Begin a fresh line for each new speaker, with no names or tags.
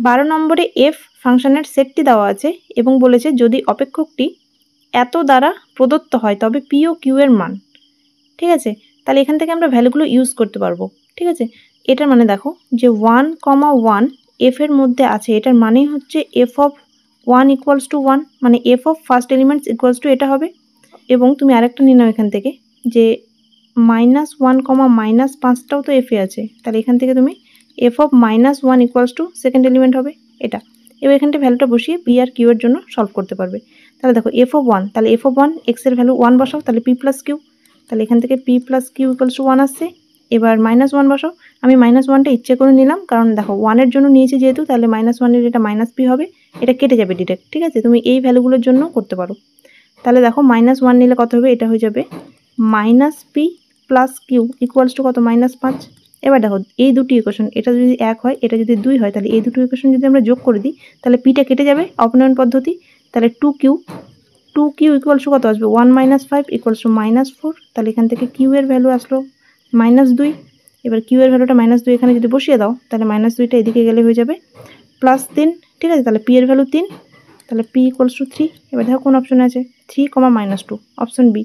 12 নম্বরে এফ ফাংশনের সেটটি দেওয়া আছে এবং বলেছে যদি অপেক্ষকটি এত দ্বারা প্রদত্ত হয় তবে পি ও কিউ এর মান। ঠিক আছে, তাহলে এখান থেকে আমরা ভ্যালুগুলো ইউজ করতে পারবো। ঠিক আছে, এটার মানে দেখো যে 1,1 এফ এর মধ্যে আছে, এটার মানেই হচ্ছে এফ অফ 1 ইকুয়ালস টু 1, মানে F of first elements equals to এটা হবে। এবং তুমি আরেকটা নিয়ে নাও এখান থেকে যে -1, -5টাও তো এফে আছে, তাহলে এখান থেকে তুমি F of -1 equals to second element হবে এটা। এবার এখানটা ভ্যালুটা বসিয়ে পি আর কিউ এর জন্য সলভ করতে পারবে। তাহলে দেখো এফ অফ 1, তাহলে এফ অফ 1 এক্স এর ভ্যালু 1 বসাও, তাহলে পি প্লাস কিউ, তাহলে এখান থেকে P plus Q equals to 1 আসছে। এবার -1 বসাও, আমি -1টা ইচ্ছে করে নিলাম কারণ দেখো 1 এর জন্য নিয়েছি যেহেতু, তাহলে -1 এর এটা মাইনাস পি হবে, এটা কেটে যাবে ডিরেক্ট। ঠিক আছে, তুমি এই ভ্যালুগুলোর জন্য করতে পারো। তাহলে দেখো -1 নিলে কত হবে, এটা হয়ে যাবে -p plus Q equals to কত, -5। এবার দেখো এই দুটি ইকুয়েশন, এটা যদি 1 হয় এটা যদি 2 হয়, তাহলে এই দুটো ইকুয়েশন যদি আমরা যোগ করে দিই তাহলে পিটা কেটে যাবে অপনয়ন পদ্ধতি, তাহলে 2q ইকুয়ালস টু কত আসবে, 1 - 5 ইকুয়ালস টু -4। তাহলে এখান থেকে কিউ এর ভ্যালু আসলো -2। এবার কিউ এর ভ্যালুটা -2 এখানে যদি বসিয়ে দাও তাহলে -2টা এদিকে গেলে হয়ে যাবে +3। ঠিক আছে, তাহলে পি এর ভ্যালু 3, তাহলে পি ইকুয়ালস টু 3। এবার দেখো কোন অপশনে আছে, 3, -2, অপশন বি।